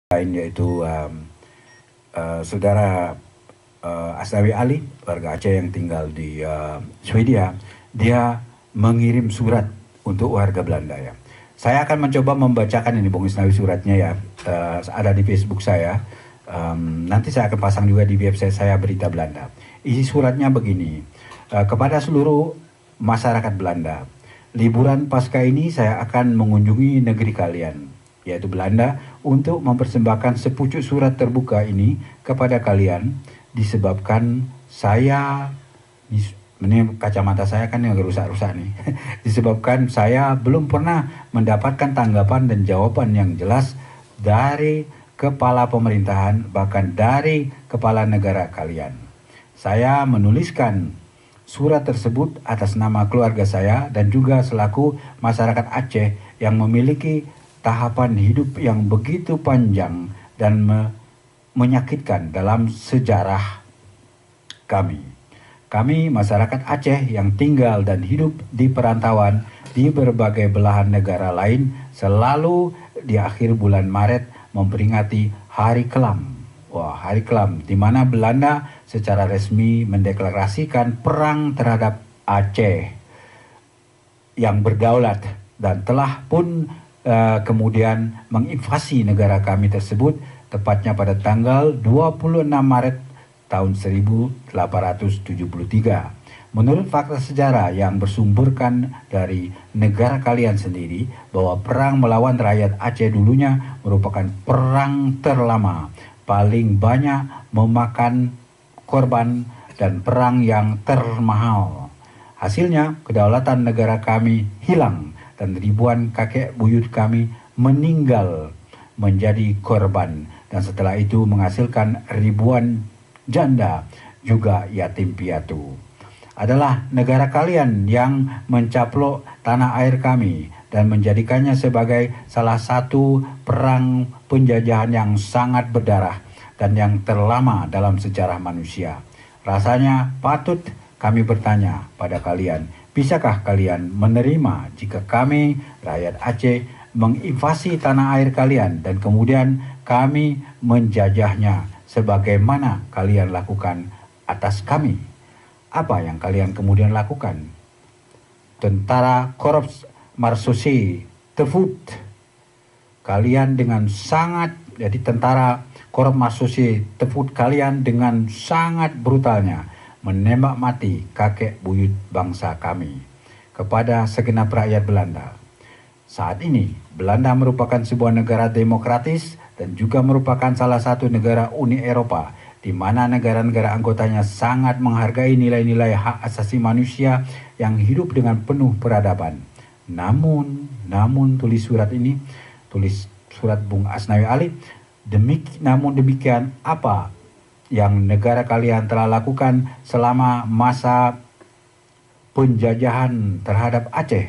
lain yaitu saudara Asnawi Ali, warga Aceh yang tinggal di Swedia. Dia mengirim surat untuk warga Belanda ya. Saya akan mencoba membacakan ini Bung Isnawi suratnya ya. Ada di Facebook saya. Nanti saya akan pasang juga di website saya Berita Belanda. Isi suratnya begini. Kepada seluruh masyarakat Belanda, liburan Paskah ini saya akan mengunjungi negeri kalian, yaitu Belanda, untuk mempersembahkan sepucuk surat terbuka ini kepada kalian, disebabkan saya, ini kacamata saya kan yang rusak-rusak nih, disebabkan saya belum pernah mendapatkan tanggapan dan jawaban yang jelas dari kepala pemerintahan, bahkan dari kepala negara kalian. Saya menuliskan surat tersebut atas nama keluarga saya dan juga selaku masyarakat Aceh yang memiliki tahapan hidup yang begitu panjang dan menyakitkan dalam sejarah kami. Kami masyarakat Aceh yang tinggal dan hidup di perantauan di berbagai belahan negara lain selalu di akhir bulan Maret memperingati Hari Kelam. Hari Kelam, di mana Belanda secara resmi mendeklarasikan perang terhadap Aceh yang berdaulat dan telah pun kemudian menginvasi negara kami tersebut tepatnya pada tanggal 26 Maret tahun 1873. Menurut fakta sejarah yang bersumberkan dari negara kalian sendiri bahwa perang melawan rakyat Aceh dulunya merupakan perang terlama, paling banyak memakan korban dan perang yang termahal. Hasilnya kedaulatan negara kami hilang dan ribuan kakek buyut kami meninggal menjadi korban, dan setelah itu menghasilkan ribuan janda juga yatim piatu. Adalah negara kalian yang mencaplok tanah air kami dan menjadikannya sebagai salah satu perang penjajahan yang sangat berdarah dan yang terlama dalam sejarah manusia. Rasanya patut kami bertanya pada kalian, bisakah kalian menerima jika kami, rakyat Aceh, menginvasi tanah air kalian dan kemudian kami menjajahnya sebagaimana kalian lakukan atas kami? Apa yang kalian kemudian lakukan? Tentara Korps Marsusi Tefut, kalian dengan sangat, jadi tentara Korps Marsusi Tefut kalian dengan sangat brutalnya menembak mati kakek buyut bangsa kami. Kepada segenap rakyat Belanda, saat ini Belanda merupakan sebuah negara demokratis dan juga merupakan salah satu negara Uni Eropa di mana negara-negara anggotanya sangat menghargai nilai-nilai hak asasi manusia yang hidup dengan penuh peradaban. Namun tulis surat Bung Asnawi Ali, namun demikian apa yang negara kalian telah lakukan selama masa penjajahan terhadap Aceh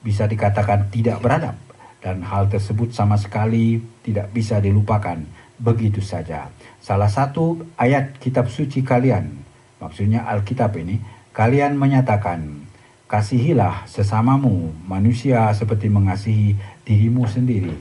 bisa dikatakan tidak beradab, dan hal tersebut sama sekali tidak bisa dilupakan begitu saja. Salah satu ayat kitab suci kalian, maksudnya Alkitab ini, kalian menyatakan, kasihilah sesamamu manusia seperti mengasihi dirimu sendiri.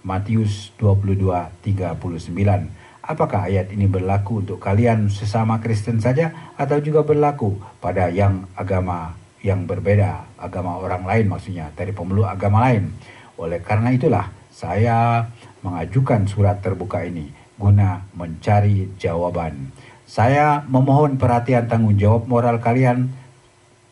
Matius 22:39. Apakah ayat ini berlaku untuk kalian sesama Kristen saja atau juga berlaku pada yang agama yang berbeda, agama orang lain maksudnya, dari pemeluk agama lain? Oleh karena itulah saya mengajukan surat terbuka ini guna mencari jawaban. Saya memohon perhatian tanggung jawab moral kalian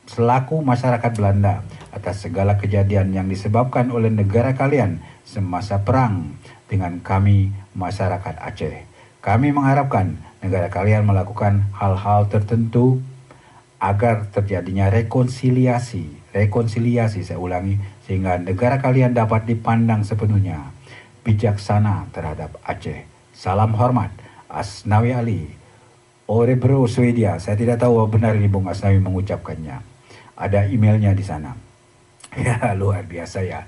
selaku masyarakat Belanda atas segala kejadian yang disebabkan oleh negara kalian semasa perang dengan kami masyarakat Aceh. Kami mengharapkan negara kalian melakukan hal-hal tertentu agar terjadinya rekonsiliasi saya ulangi, sehingga negara kalian dapat dipandang sepenuhnya bijaksana terhadap Aceh. Salam hormat, Asnawi Ali, Orebro, Swedia. Saya tidak tahu benar ini Bung Asnawi mengucapkannya. Ada emailnya di sana. Ya, luar biasa ya.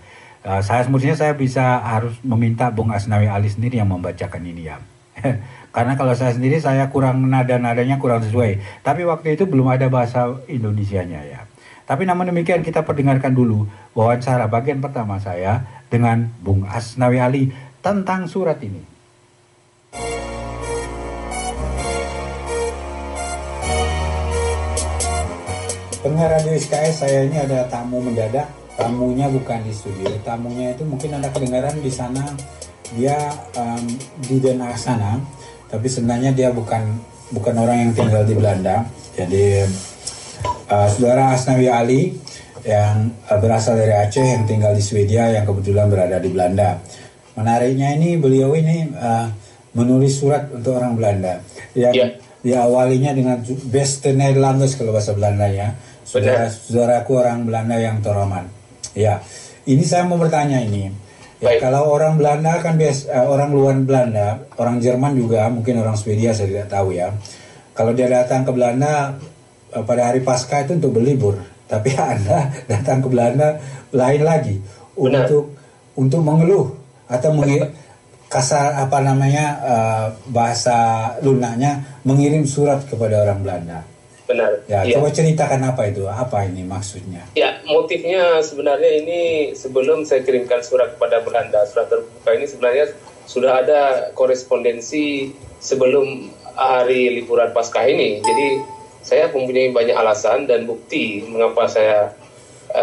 Semestinya saya harus meminta Bung Asnawi Ali sendiri yang membacakan ini ya. Karena kalau saya sendiri saya kurang nadanya kurang sesuai. Tapi waktu itu belum ada bahasa Indonesianya ya. Tapi namun demikian kita perdengarkan dulu wawancara bagian pertama saya dengan Bung Asnawi Ali tentang surat ini. Pendengar Radio SKS, saya ini ada tamu mendadak. Tamunya bukan di studio, tamunya itu mungkin ada kedengaran di sana. Dia di Den Haag sana, tapi sebenarnya dia bukan orang yang tinggal di Belanda. Jadi saudara Asnawi Ali yang berasal dari Aceh, yang tinggal di Swedia, yang kebetulan berada di Belanda. Menariknya ini, beliau ini menulis surat untuk orang Belanda yang diawalinya dengan Beste Nederlanders kalau bahasa Belandanya. Saudaraku orang Belanda yang terhormat. Ya, ini saya mau bertanya ini. Ya, kalau orang Belanda kan orang luar Belanda, orang Jerman juga, mungkin orang Swedia saya tidak tahu ya. Kalau dia datang ke Belanda pada hari Paskah itu untuk berlibur, tapi Anda datang ke Belanda lain lagi untuk mengeluh atau kasar bahasa lunaknya, mengirim surat kepada orang Belanda. Benar. Ya, coba ceritakan apa itu, apa ini maksudnya? Ya, motifnya sebenarnya ini sebelum saya kirimkan surat kepada Belanda, surat terbuka ini sebenarnya sudah ada korespondensi sebelum hari liburan Paskah ini. Jadi saya mempunyai banyak alasan dan bukti mengapa saya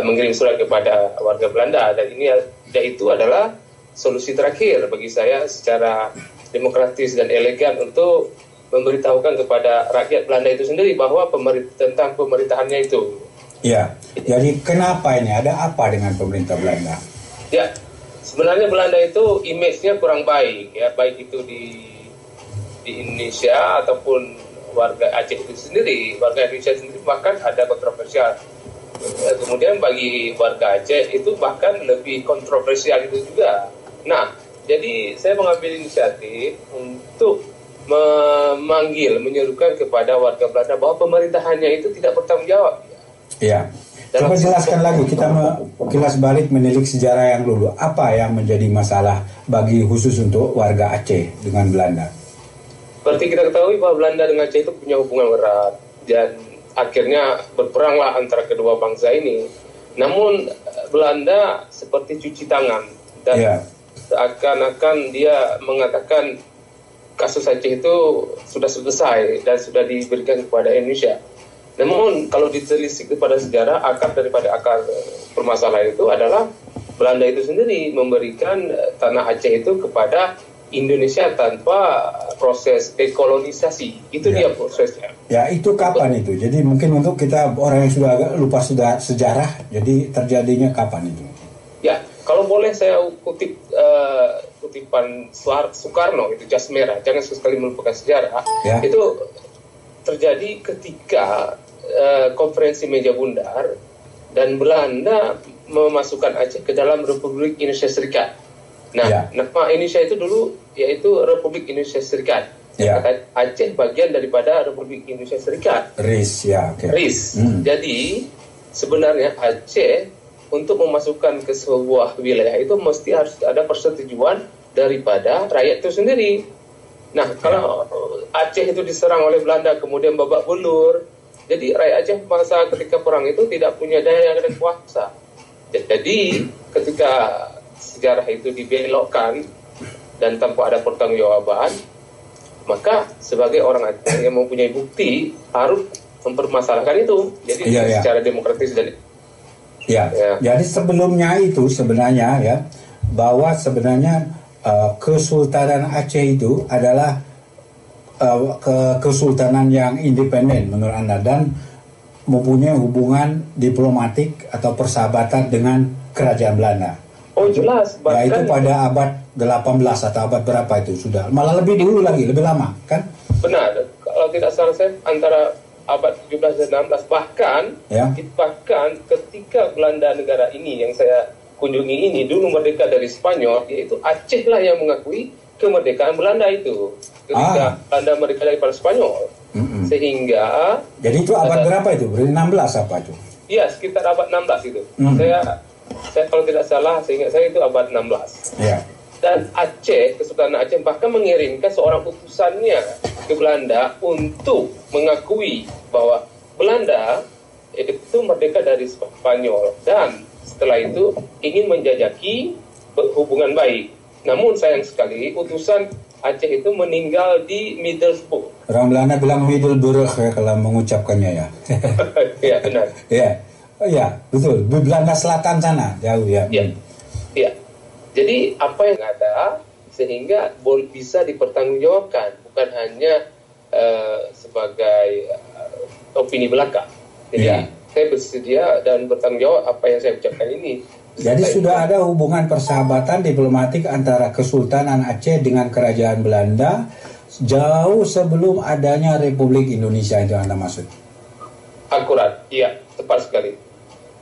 mengirim surat kepada warga Belanda, dan ini yaitu adalah solusi terakhir bagi saya secara demokratis dan elegan untuk memberitahukan kepada rakyat Belanda itu sendiri bahwa tentang pemerintahannya itu. Ya, jadi kenapa ini? Ada apa dengan pemerintah Belanda? Ya, sebenarnya Belanda itu image-nya kurang baik, ya, baik itu di Indonesia ataupun warga Aceh itu sendiri. Warga Indonesia sendiri bahkan ada kontroversial. Kemudian bagi warga Aceh itu bahkan lebih kontroversial itu juga. Nah, jadi saya mengambil inisiatif untuk menyerukan kepada warga Belanda bahwa pemerintahannya itu tidak bertanggung jawab. Iya. Coba jelaskan lagi, kita kilas balik menilik sejarah yang dulu. Apa yang menjadi masalah bagi khusus untuk warga Aceh dengan Belanda? Seperti kita ketahui bahwa Belanda dengan Aceh itu punya hubungan erat dan akhirnya berperanglah antara kedua bangsa ini. Namun Belanda seperti cuci tangan dan seakan-akan dia mengatakan kasus Aceh itu sudah selesai dan sudah diberikan kepada Indonesia. Namun kalau ditelisik kepada sejarah, akar daripada akar permasalahan itu adalah Belanda itu sendiri memberikan tanah Aceh itu kepada Indonesia tanpa proses dekolonisasi. Itu dia prosesnya. Ya, itu kapan itu? Jadi mungkin untuk kita orang yang sudah agak lupa sejarah, jadi terjadinya kapan itu? Ya, kalau boleh saya kutip kutipan Soekarno, itu jas merah, jangan sekali melupakan sejarah. Itu terjadi ketika konferensi meja bundar dan Belanda memasukkan Aceh ke dalam Republik Indonesia Serikat. Nah, nama Indonesia itu dulu yaitu Republik Indonesia Serikat. Aceh bagian daripada Republik Indonesia Serikat. RIS, RIS. Jadi sebenarnya Aceh untuk memasukkan ke sebuah wilayah itu mesti harus ada persetujuan daripada rakyat itu sendiri. Nah, kalau Aceh itu diserang oleh Belanda kemudian babak belur, jadi rakyat Aceh masa ketika perang itu tidak punya daya dan kuasa. Jadi ketika sejarah itu dibelokkan dan tanpa ada pertanggungjawaban, maka sebagai orang Aceh yang mempunyai bukti harus mempermasalahkan itu. Jadi secara demokratis dan jadi sebelumnya itu sebenarnya bahwa sebenarnya Kesultanan Aceh itu adalah kesultanan yang independen menurut Anda dan mempunyai hubungan diplomatik atau persahabatan dengan kerajaan Belanda. Oh jelas. Ya itu pada abad 18 atau abad berapa itu sudah. Malah lebih dulu lagi, lebih lama kan? Benar. Kalau tidak salah saya antara abad 17 dan 16 bahkan ketika Belanda negara ini yang saya kunjungi ini dulu merdeka dari Spanyol, yaitu Aceh lah yang mengakui kemerdekaan Belanda itu ketika Belanda merdeka dari Spanyol. Sehingga jadi itu abad berapa itu? Berarti 16 apa itu? Iya, sekitar abad 16 itu. Saya kalau tidak salah seingat saya itu abad 16. Dan Aceh, Kesultanan Aceh bahkan mengirimkan seorang utusannya ke Belanda untuk mengakui bahwa Belanda itu merdeka dari Spanyol dan setelah itu ingin menjajaki hubungan baik. Namun sayang sekali utusan Aceh itu meninggal di Middlesbrough. Orang Belanda bilang Middelburg ya kalau mengucapkannya ya. Ya benar. Ya, oh ya betul. Di Belanda Selatan sana jauh ya. Ya, ya. Jadi apa yang ada sehingga bisa dipertanggungjawabkan, bukan hanya sebagai opini belaka. Jadi saya bersedia dan bertanggung jawab apa yang saya ucapkan ini. Jadi sudah ada hubungan persahabatan diplomatik antara Kesultanan Aceh dengan Kerajaan Belanda jauh sebelum adanya Republik Indonesia, itu Anda maksud? Akurat, iya, tepat sekali.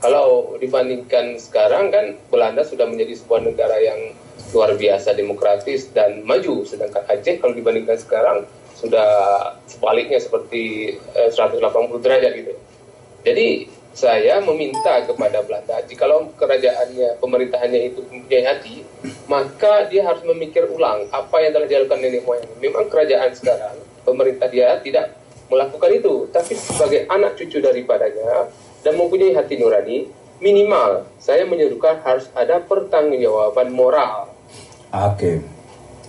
Kalau dibandingkan sekarang kan Belanda sudah menjadi sebuah negara yang luar biasa demokratis dan maju, sedangkan Aceh kalau dibandingkan sekarang sudah sebaliknya seperti 180 derajat gitu. Jadi saya meminta kepada Belanda, jikalau kerajaannya, pemerintahannya itu mempunyai hati, maka dia harus memikir ulang apa yang telah dilakukan nenek moyang. Memang kerajaan sekarang, pemerintah dia tidak melakukan itu, tapi sebagai anak cucu daripadanya dan mempunyai hati nurani, minimal saya menyerukan harus ada pertanggungjawaban moral. Oke.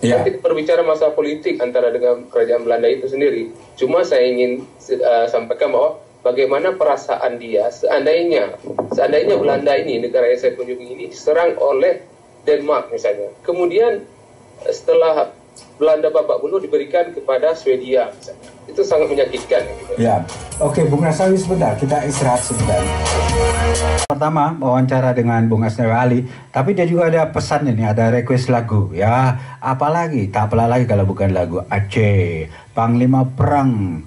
Ya. Kita berbicara masalah politik antara dengan kerajaan Belanda itu sendiri. Cuma saya ingin sampaikan bahwa bagaimana perasaan dia seandainya Belanda ini, negara yang saya kunjungi ini, diserang oleh Denmark misalnya. Kemudian setelah Belanda babak belur diberikan kepada Swedia misalnya. Itu sangat menyakitkan. Gitu. Ya, oke Bung Asnawi sebentar, kita istirahat sebentar. Pertama wawancara dengan Bung Asnawi Ali, tapi dia juga ada pesan ini, ada request lagu. Ya, apalagi, tak apalah lagi kalau bukan lagu Aceh, Panglima Perang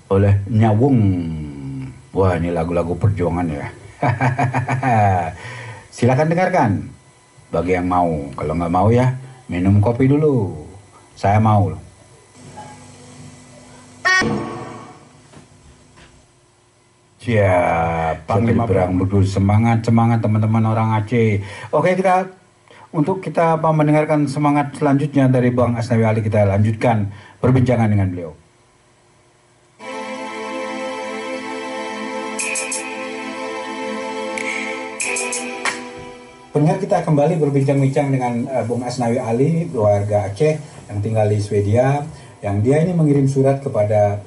oleh Nyawung. Wah, ini lagu-lagu perjuangan ya. Silakan dengarkan bagi yang mau. Kalau nggak mau ya minum kopi dulu. Saya mau. Siap, Panglima Perang berdua, semangat teman-teman orang Aceh. Oke, untuk kita mendengarkan semangat selanjutnya dari Bang Asnawi Ali, kita lanjutkan perbincangan dengan beliau. Pendengar, kita kembali berbincang-bincang dengan Bung Asnawi Ali, warga Aceh yang tinggal di Swedia, yang dia ini mengirim surat kepada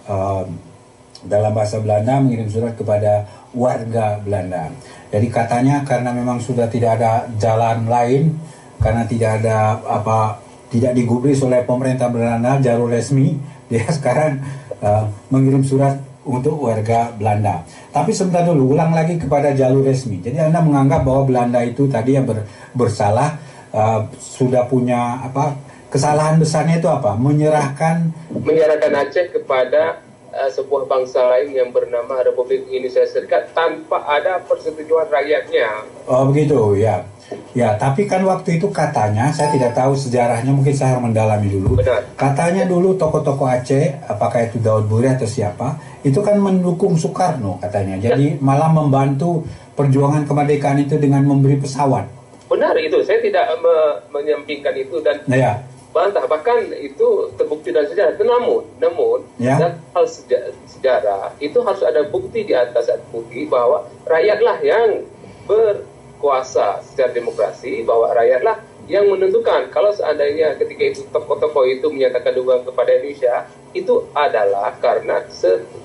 dalam bahasa Belanda, mengirim surat kepada warga Belanda. Jadi katanya karena memang sudah tidak ada jalan lain, karena tidak digubris oleh pemerintah Belanda jalur resmi, dia sekarang mengirim surat untuk warga Belanda. Tapi sebentar dulu, ulang lagi kepada jalur resmi. Jadi Anda menganggap bahwa Belanda itu tadi yang bersalah, sudah punya kesalahan besarnya itu apa? Menyerahkan Aceh kepada sebuah bangsa lain yang bernama Republik Indonesia Serikat tanpa ada persetujuan rakyatnya. Oh begitu ya. Ya, tapi kan waktu itu katanya, saya tidak tahu sejarahnya, mungkin saya harus mendalami dulu. Benar. Katanya dulu tokoh-tokoh Aceh, apakah itu Daud Buri atau siapa, itu kan mendukung Soekarno katanya. Jadi malah membantu perjuangan kemerdekaan itu dengan memberi pesawat. Benar itu, saya tidak menyampingkan itu dan bantah, bahkan itu terbukti dalam sejarah. Namun dalam hal sejarah itu harus ada bukti di atas bukti bahwa rakyatlah yang berkuasa secara demokrasi, bahwa rakyatlah yang menentukan. Kalau seandainya ketika itu tokoh-tokoh itu menyatakan dukungan kepada Indonesia, itu adalah karena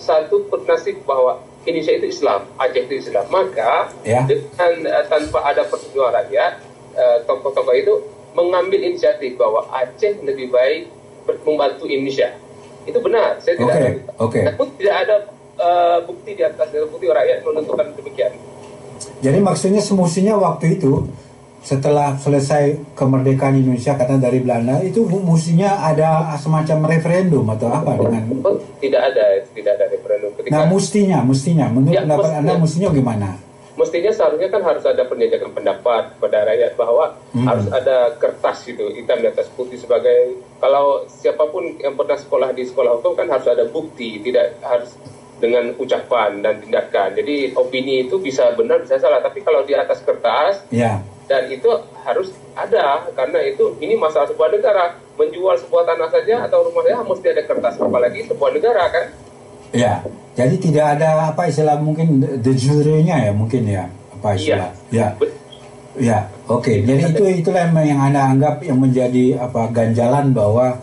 satu nasib bahwa Indonesia itu Islam, Aceh itu Islam. Maka dengan tanpa ada persetujuan rakyat, tokoh-tokoh itu mengambil inisiatif bahwa Aceh lebih baik membantu Indonesia. Itu benar, saya tidak namun tidak ada bukti di atas bukti rakyat menentukan demikian. Jadi maksudnya semestinya waktu itu setelah selesai kemerdekaan Indonesia kata dari Belanda itu mestinya ada semacam referendum atau apa dengan? Tidak ada referendum. Nah mestinya menurut pendapat Anda mestinya gimana? Mestinya seharusnya kan harus ada penjajakan pendapat kepada rakyat bahwa harus ada kertas itu hitam di atas putih sebagai, kalau siapapun yang pernah sekolah di sekolah hukum kan harus ada bukti, tidak harus dengan ucapan dan tindakan. Jadi opini itu bisa benar bisa salah, tapi kalau di atas kertas dan itu harus ada, karena itu ini masalah sebuah negara. Menjual sebuah tanah saja atau rumah saja mesti ada kertas, apalagi sebuah negara kan. Ya, jadi tidak ada istilah mungkin de jure-nya ya mungkin ya istilah. Ya, oke. Jadi itulah yang Anda anggap yang menjadi ganjalan bahwa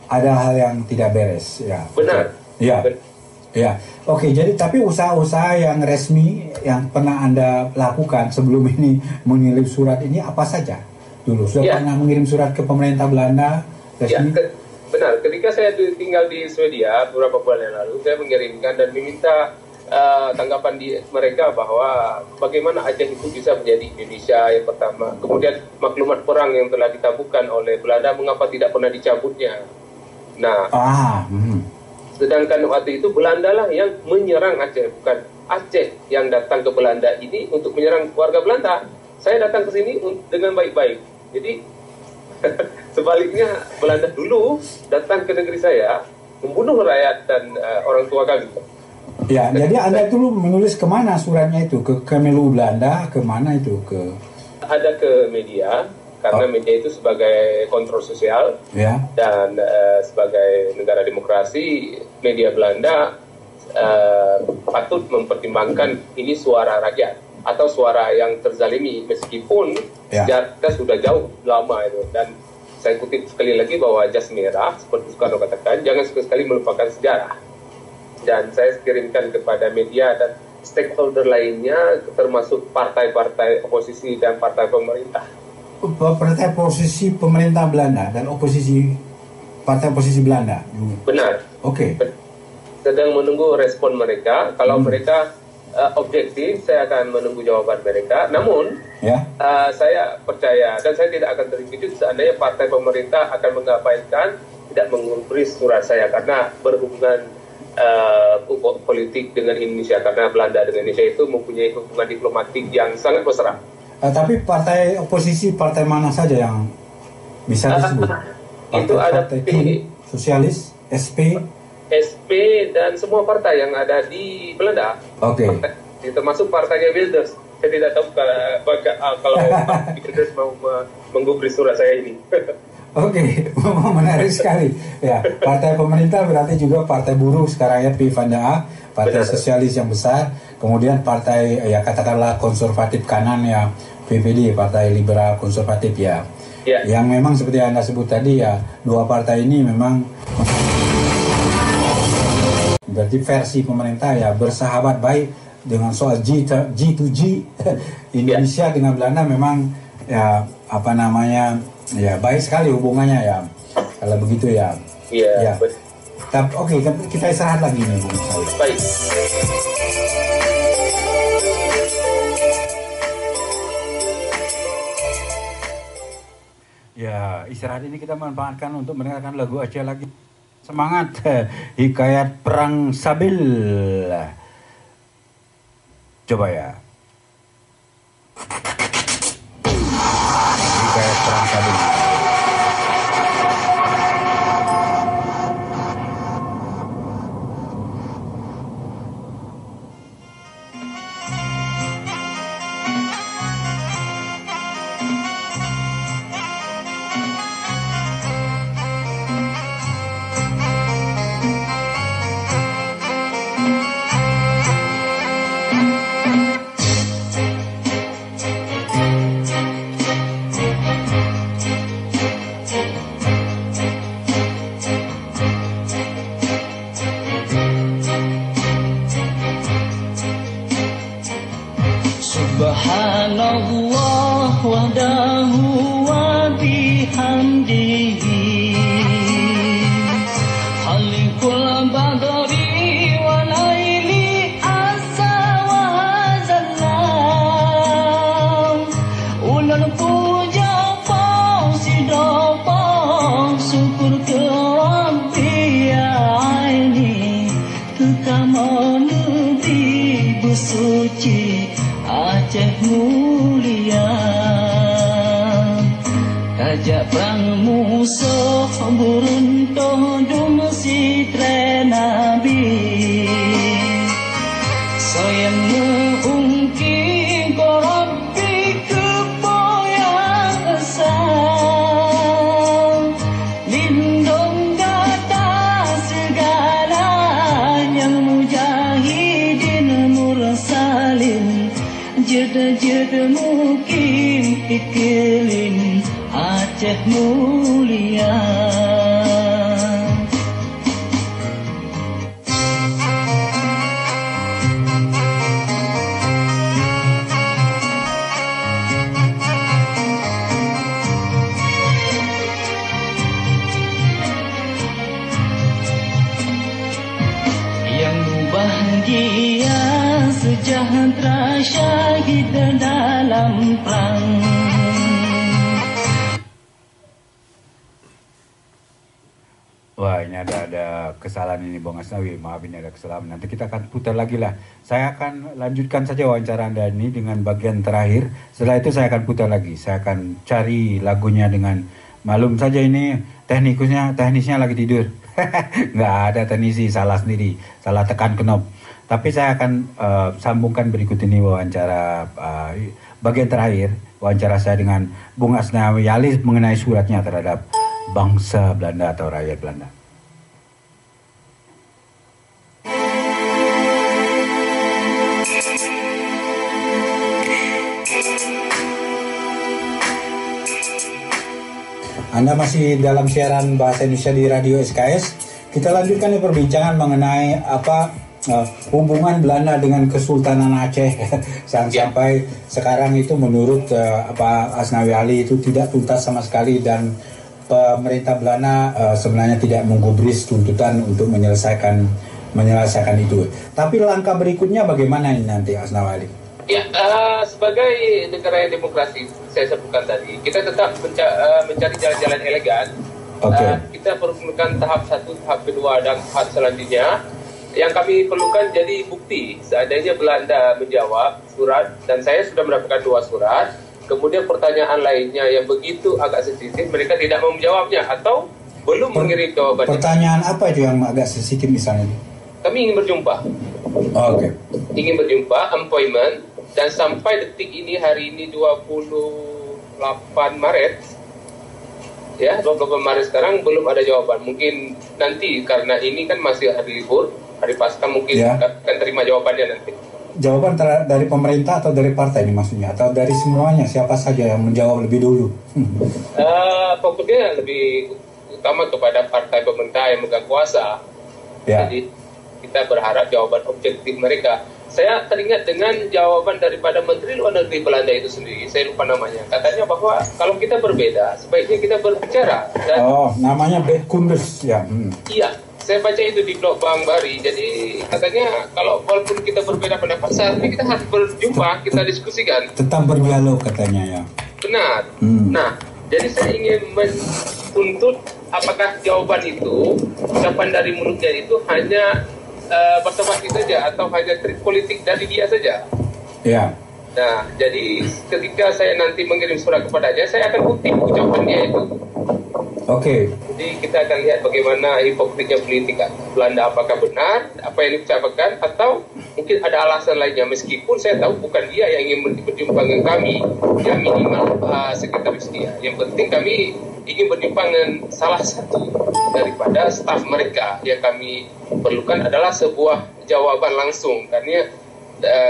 ada hal yang tidak beres, ya. Benar. Ya. Ya, oke. Jadi tapi usaha-usaha yang resmi yang pernah Anda lakukan sebelum ini mengirim surat ini apa saja? Dulu sudah pernah mengirim surat ke pemerintah Belanda resmi? Ya, benar. Ketika saya tinggal di Swedia beberapa bulan yang lalu, saya mengirimkan dan meminta tanggapan mereka bahwa bagaimana Aceh itu bisa menjadi Indonesia yang pertama. Kemudian maklumat perang yang telah ditabuhkan oleh Belanda, mengapa tidak pernah dicabutnya? Nah, sedangkan waktu itu Belanda lah yang menyerang Aceh, bukan Aceh yang datang ke Belanda ini untuk menyerang warga Belanda. Saya datang ke sini dengan baik-baik. Jadi sebaliknya Belanda dulu datang ke negeri saya, membunuh rakyat dan orang tua kami. Ya, jadi Anda dulu menulis kemana suratnya itu? Ke Kemelu Belanda, kemana itu? Ada ke media, karena media itu sebagai kontrol sosial, dan sebagai negara demokrasi, media Belanda patut mempertimbangkan ini suara rakyat atau suara yang terzalimi, meskipun sejarahnya sudah jauh lama itu. Dan saya kutip sekali lagi bahwa jas merah, seperti Soekarno katakan, jangan sekali-sekali melupakan sejarah. Dan saya kirimkan kepada media dan stakeholder lainnya, termasuk partai-partai oposisi dan partai pemerintah. Partai oposisi pemerintah Belanda dan partai oposisi Belanda. Benar. Oke. Sedang menunggu respon mereka. Kalau mereka objektif, saya akan menunggu jawaban mereka. Namun, saya percaya dan saya tidak akan terkejut seandainya partai pemerintah akan mengabaikan, tidak mengubris surat saya, karena berhubungan politik dengan Indonesia, karena Belanda dengan Indonesia itu mempunyai hubungan diplomatik yang sangat mesra. Tapi partai oposisi, partai mana saja yang bisa disebut? Itu ada Sosialis, SP, dan semua partai yang ada di Belanda. Oke. Termasuk partainya Wilders. Saya tidak tahu kalau Wilders mau menggubris surat saya ini. Oke, menarik sekali. Ya, partai pemerintah berarti juga partai buruh sekarang ya, PIVANDA, partai sosialis yang besar, kemudian partai ya katakanlah konservatif kanan ya, PPD, partai liberal konservatif ya. Yang memang seperti Anda sebut tadi ya, dua partai ini memang berarti versi pemerintah ya bersahabat baik dengan soal G2G Indonesia dengan Belanda memang ya apa namanya ya baik sekali hubungannya ya kalau begitu ya. Iya. Tapi oke, kita istirahat lagi nih Bung Sawi. Baik. Ya, istirahat ini kita manfaatkan untuk mendengarkan lagu Aceh lagi. Semangat, hikayat perang Sabil. Coba ya. Hikayat perang Sabil. Subhanallah wahdahu wa bihamdihi Khalikul badri wa laili asa wa zallam Ulul puja fausido syukur ke Rabbi ya aini Tukamanu di busuci Aceh mulia Kajak perang musuh beruntuh dum sitre nabi Soyang meungking ko Rabbi kepoyang asal Lindung kata segala yang mujahidin mursalin Jeda-jeda mukim iklim Aceh mulia telah syahid dalam perang. Wah, ini ada kesalahan ini Bung Asnawi, maaf ini ada kesalahan. Nanti kita akan putar lagi lah. Saya akan lanjutkan saja wawancara Anda ini dengan bagian terakhir. Setelah itu saya akan putar lagi. Saya akan cari lagunya dengan, malum saja ini teknisnya lagi tidur. Nggak ada teknisi, salah sendiri, salah tekan knop. Tapi saya akan sambungkan berikut ini wawancara bagian terakhir, wawancara saya dengan Bung Asnawi Ali mengenai suratnya terhadap bangsa Belanda atau rakyat Belanda. Anda masih dalam siaran Bahasa Indonesia di Radio SKS. Kita lanjutkan perbincangan mengenai hubungan Belanda dengan Kesultanan Aceh sampai sekarang itu menurut Asnawi Ali itu tidak tuntas sama sekali, dan pemerintah Belanda sebenarnya tidak menggubris tuntutan untuk menyelesaikan itu. Tapi langkah berikutnya bagaimana ini nanti, Asnawi Ali? Ya, sebagai negara yang demokrasi, saya sebutkan tadi, kita tetap mencari jalan-jalan elegan. Kita perlukan tahap 1, tahap kedua, dan tahap selanjutnya. Yang kami perlukan jadi bukti seandainya Belanda menjawab surat, dan saya sudah mendapatkan 2 surat. Kemudian pertanyaan lainnya yang begitu agak sensitif, mereka tidak mau menjawabnya atau belum mengirim jawabannya. Pertanyaan apa itu yang agak sensitif misalnya? Kami ingin berjumpa. Ingin berjumpa, appointment, dan sampai detik ini, hari ini 28 Maret, ya 28 Maret sekarang belum ada jawaban. Mungkin nanti karena ini kan masih hari libur, hari Paskah, mungkin akan terima jawabannya nanti. Jawaban dari pemerintah atau dari partai ini maksudnya, atau dari semuanya, siapa saja yang menjawab lebih dulu? Fokusnya lebih utama kepada partai pemerintah yang memegang kuasa. Jadi kita berharap jawaban objektif mereka. Saya teringat dengan jawaban daripada Menteri Luar Negeri Belanda itu sendiri, saya lupa namanya. Katanya bahwa kalau kita berbeda, sebaiknya kita berbicara. Dan namanya Bekundes ya. Iya. Saya baca itu di blog Bang Bari. Jadi katanya kalau walaupun kita berbeda pendapat, seharusnya kita harus berjumpa, kita diskusikan. Tetap berdialog katanya ya. Benar. Nah, jadi saya ingin menuntut apakah jawaban itu, ucapan dari mulutnya itu hanya basa-basi saja atau hanya trik politik dari dia saja. Ya. Nah, jadi ketika saya nanti mengirim surat kepadanya, saya akan kutip ucapan dia itu. Jadi kita akan lihat bagaimana hipokritnya politik Belanda, apakah benar apa yang diucapkan atau mungkin ada alasan lainnya, meskipun saya tahu bukan dia yang ingin berjumpa dengan kami, ya minimal sekretaris dia. Yang penting kami ingin berjumpa dengan salah satu daripada staf mereka. Yang kami perlukan adalah sebuah jawaban langsung, karena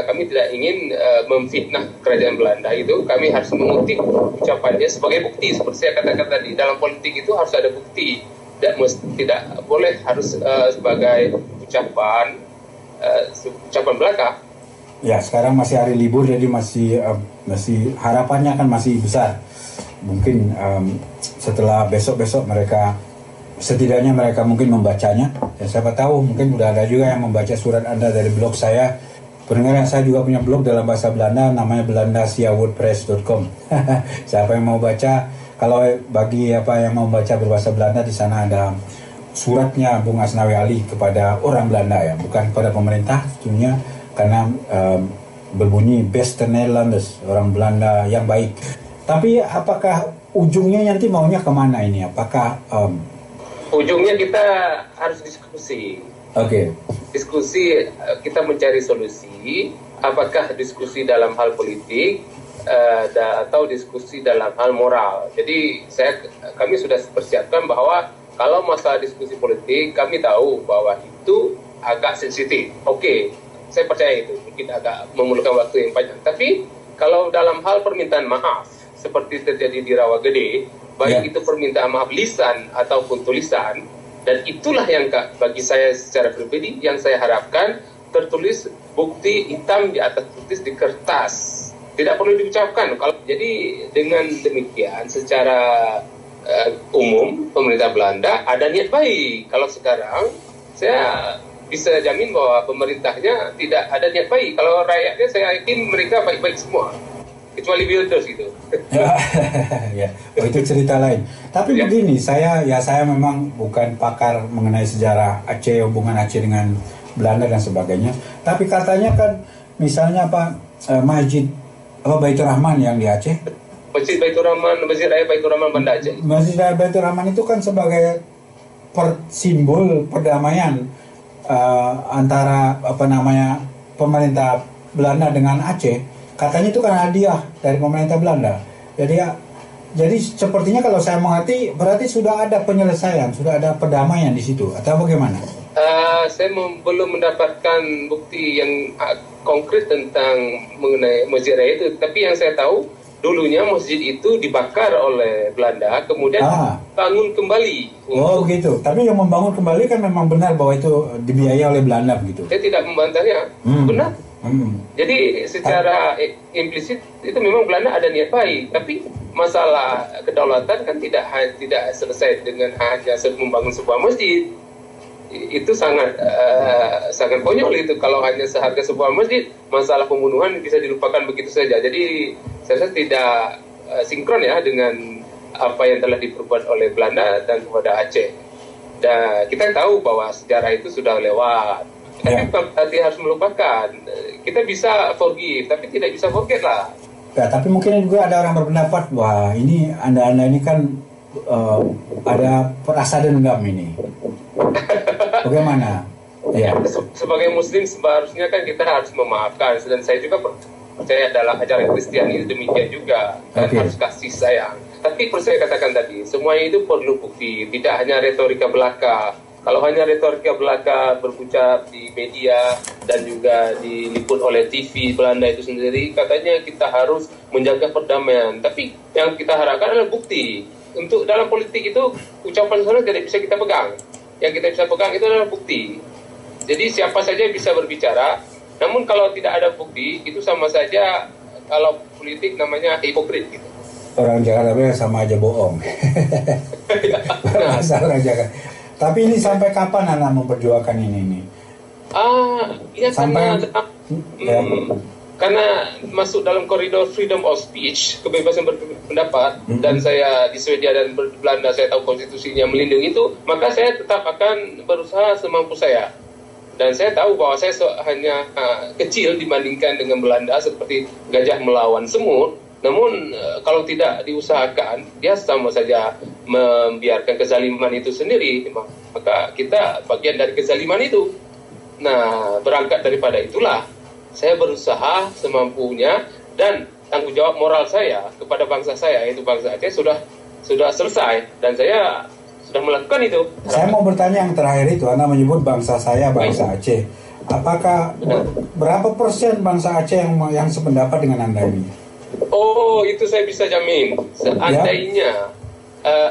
kami tidak ingin memfitnah kerajaan Belanda itu. Kami harus mengutip ucapannya sebagai bukti. Seperti saya katakan tadi, dalam politik itu harus ada bukti, tidak boleh harus sebagai ucapan belaka. Ya, sekarang masih hari libur, jadi masih harapannya kan masih besar. Mungkin setelah besok mereka setidaknya mungkin membacanya. Ya, siapa tahu mungkin udah ada juga yang membaca surat Anda dari blog saya. Pendengar, saya juga punya blog dalam bahasa Belanda, namanya belandasiawordpress.com. Siapa yang mau baca, kalau bagi yang mau baca berbahasa Belanda, di sana ada suratnya Bung Asnawi Ali kepada orang Belanda ya, bukan kepada pemerintah tentunya, karena berbunyi Beste Nederlanders, orang Belanda yang baik. Tapi apakah ujungnya nanti maunya kemana ini? Apakah ujungnya kita harus diskusi? Diskusi, kita mencari solusi. Apakah diskusi dalam hal politik atau diskusi dalam hal moral? Jadi kami sudah persiapkan bahwa kalau masalah diskusi politik, kami tahu bahwa itu agak sensitif. Saya percaya itu mungkin agak memerlukan waktu yang panjang. Tapi kalau dalam hal permintaan maaf, seperti terjadi di Rawagede, baik itu permintaan maaf lisan ataupun tulisan, dan itulah yang bagi saya secara pribadi yang saya harapkan tertulis bukti hitam di atas putih di kertas, tidak perlu diucapkan. Jadi dengan demikian secara umum pemerintah Belanda ada niat baik. Kalau sekarang saya bisa jamin bahwa pemerintahnya tidak ada niat baik. Kalau rakyatnya saya yakin mereka baik-baik semua, kecuali builders gitu. Ya, itu cerita lain. Tapi begini, saya memang bukan pakar mengenai sejarah Aceh, hubungan Aceh dengan Belanda dan sebagainya. Tapi katanya kan, misalnya Masjid Baitur Rahman yang di Aceh. Masjid Raya Baitur Rahman Banda Aceh. Masjid Raya Baitur Rahman itu kan sebagai simbol perdamaian antara pemerintah Belanda dengan Aceh. Katanya itu kan hadiah dari pemerintah Belanda. Jadi sepertinya kalau saya mengerti berarti sudah ada penyelesaian, sudah ada perdamaian di situ atau bagaimana? Saya belum mendapatkan bukti yang konkret tentang mengenai Masjid Raya itu. Tapi yang saya tahu dulunya masjid itu dibakar oleh Belanda, kemudian bangun kembali. Oh begitu. Tapi yang membangun kembali kan memang benar bahwa itu dibiayai oleh Belanda begitu. Saya tidak membantahnya, benar. Jadi secara implisit itu memang Belanda ada niat baik, tapi masalah kedaulatan kan tidak selesai dengan hanya membangun sebuah masjid. Itu sangat konyol itu kalau hanya seharga sebuah masjid, masalah pembunuhan bisa dilupakan begitu saja. Jadi saya rasa tidak sinkron ya dengan apa yang telah diperbuat oleh Belanda dan kepada Aceh. Dan kita tahu bahwa sejarah itu sudah lewat. Tapi bukan berarti harus melupakan. Kita bisa forgive, tapi tidak bisa forget lah. Ya, tapi mungkin juga ada orang berpendapat bahwa ini anda ini kan ada rasa dendam ini. Bagaimana? Ya. Sebagai Muslim seharusnya kan kita harus memaafkan, dan saya juga percaya dalam ajaran Kristiani demikian juga, dan harus kasih sayang. Tapi seperti saya katakan tadi, semuanya itu perlu bukti, tidak hanya retorika belaka. Kalau hanya retorika belaka berucap di media dan juga diliput oleh TV Belanda itu sendiri, katanya kita harus menjaga perdamaian. Tapi yang kita harapkan adalah bukti. Untuk dalam politik itu ucapan sana tidak bisa kita pegang. Yang kita bisa pegang itu adalah bukti. Jadi siapa saja bisa berbicara, namun kalau tidak ada bukti itu sama saja, kalau politik namanya hipokrit gitu. Orang Jakarta sama aja bohong. Orang Jakarta. Tapi ini sampai kapan Anda memperjuangkan ini? Ya sampai karena masuk dalam koridor freedom of speech, kebebasan berpendapat, dan saya di Swedia dan Belanda saya tahu konstitusinya melindungi itu, maka saya tetap akan berusaha semampu saya. Dan saya tahu bahwa saya hanya kecil dibandingkan dengan Belanda, seperti gajah melawan semut. Namun kalau tidak diusahakan, dia sama saja membiarkan kezaliman itu sendiri. Maka kita bagian dari kezaliman itu. Nah, berangkat daripada itulah saya berusaha semampunya, dan tanggung jawab moral saya kepada bangsa saya, yaitu bangsa Aceh, sudah selesai, dan saya sudah melakukan itu. Saya mau bertanya yang terakhir itu, Anda menyebut bangsa saya, bangsa Aceh. Apakah berapa persen bangsa Aceh yang sependapat dengan Anda ini? Oh, itu saya bisa jamin. Seandainya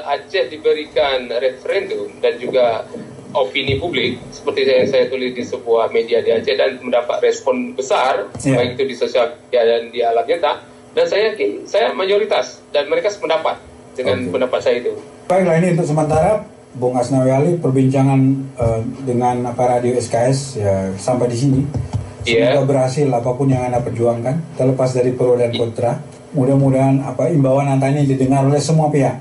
Aceh diberikan referendum dan juga opini publik, seperti yang saya tulis di sebuah media di Aceh, dan mendapat respon besar, baik itu di sosial media dan di alam nyata, dan saya yakin saya mayoritas, dan mereka sependapat dengan pendapat saya itu. Baiklah, ini untuk sementara Bung Asnawi Ali perbincangan dengan Radio SKS ya sampai di sini. Semoga berhasil apapun yang Anda perjuangkan, terlepas dari pro dan kontra. Mudah-mudahan imbauan Anda ini didengar oleh semua pihak,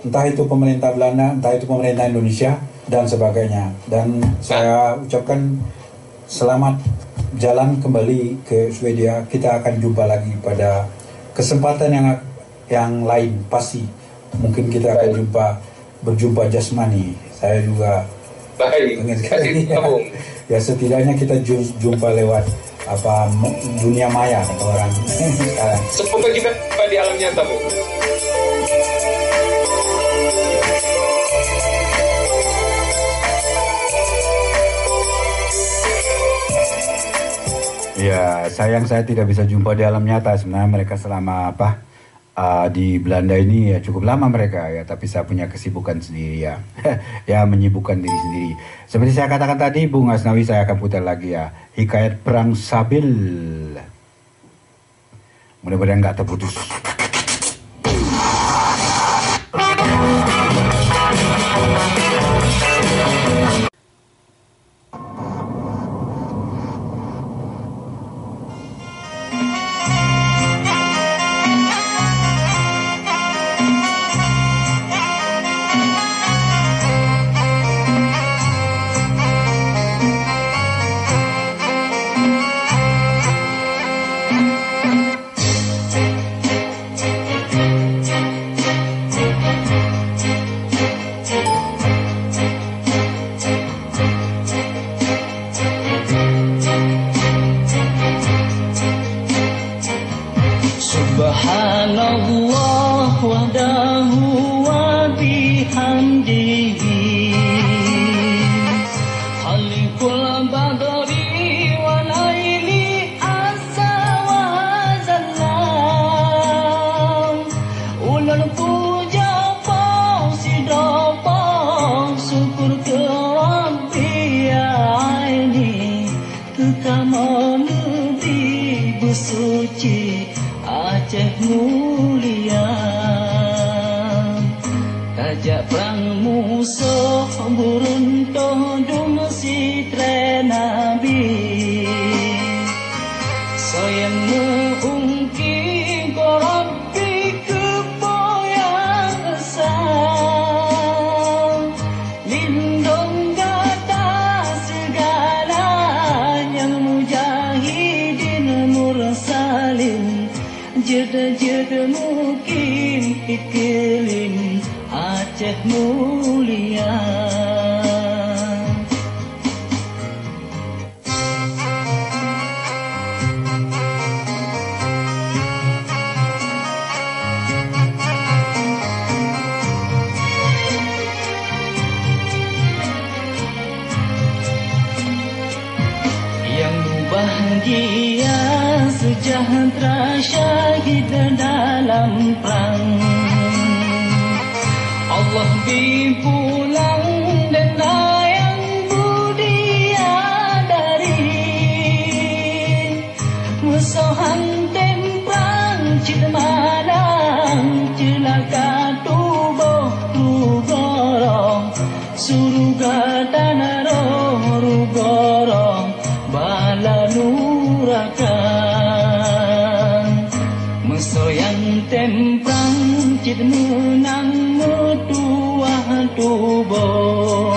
entah itu pemerintah Belanda, entah itu pemerintah Indonesia dan sebagainya. Dan saya ucapkan selamat jalan kembali ke Swedia. Kita akan jumpa lagi pada kesempatan yang lain pasti. Mungkin kita akan berjumpa jasmani. Saya juga ingin sekali. Ya setidaknya kita jumpa lewat dunia maya kata orang sekarang. Semoga kita di alam nyata, Bu. Ya, sayang saya tidak bisa jumpa di alam nyata. Sebenarnya mereka selama di Belanda ini ya cukup lama mereka ya, tapi saya punya kesibukan sendiri ya. Ya menyibukkan diri sendiri. Seperti saya katakan tadi, Bung Asnawi, saya akan putar lagi ya Hikayat Perang Sabil. Mudah-mudahan nggak terputus. Aceh mulia. Tajak perang musuh buruntuh dung sitre nabi. Soyang meungki korabbi kepoyang esam. Lindung gata segala yang mujahidin mursalin. Jeda-jeda mukim iklim Aceh mulia. Yang bahagia sejahtera syahid dalam perang. Allah bipulang dan yang budia dari musuhan temprang cid malang celaka tubuh rugorong surga tanah roh rugorong bala nurakan musoyang temprang cid menang metuah tubuh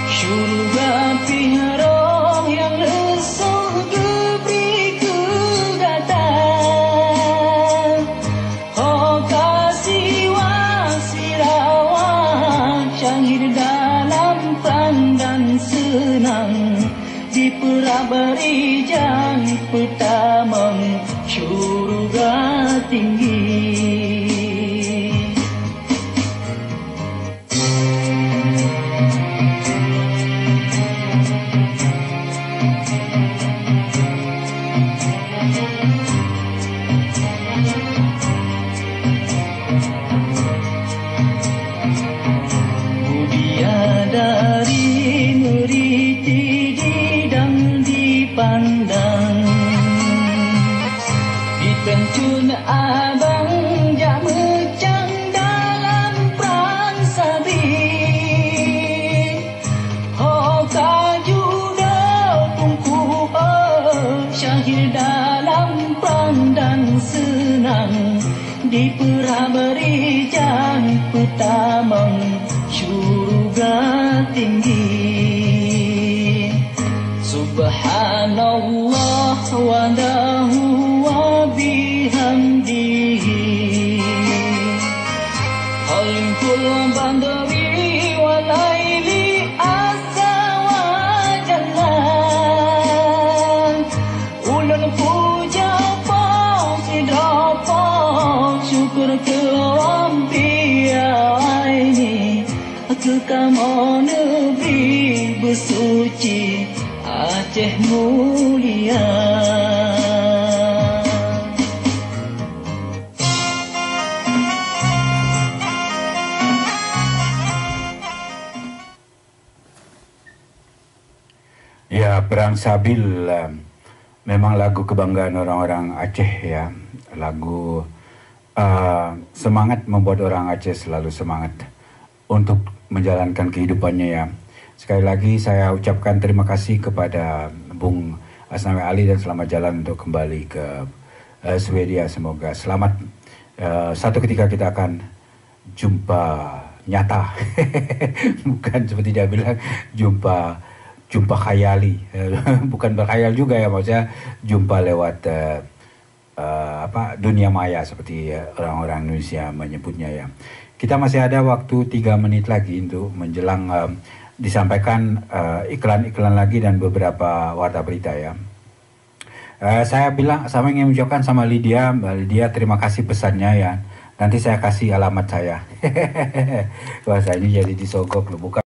syurga piharong yang lesuh gebri kedatang oh kasih wasirawat syahid dalam perang dan senang di Perabarijan pertama syurga tinggi. Mulia dari meriti didang dipandang dipencun abang jak mecang dalam perang sabit oh kajuda tungku syahid dalam perang dan senang di Perabarijan pertama syurga tinggi. Subhanallah wa lahu wa bihamdihi khalqul bandari wa laili asa wa jalan ulun puja sidapa syukur ke Rabbi ini ke kamu Nabi bersuci Aceh mulia. Ya, Perang Sabil memang lagu kebanggaan orang-orang Aceh ya. Lagu semangat membuat orang Aceh selalu semangat untuk menjalankan kehidupannya ya. Sekali lagi saya ucapkan terima kasih kepada Bung Asnawi Ali dan selamat jalan untuk kembali ke Swedia. Semoga selamat. Satu ketika kita akan jumpa nyata. Bukan seperti dia bilang jumpa khayali. Bukan berkhayal juga ya, maksudnya jumpa lewat dunia maya seperti orang-orang Indonesia menyebutnya ya. Kita masih ada waktu 3 menit lagi untuk menjelang disampaikan iklan-iklan lagi dan beberapa warta berita ya. Saya ingin mengucapkan sama Lydia, terima kasih pesannya ya. Nanti saya kasih alamat saya. Wah, saya ini jadi disogok loh, bukan.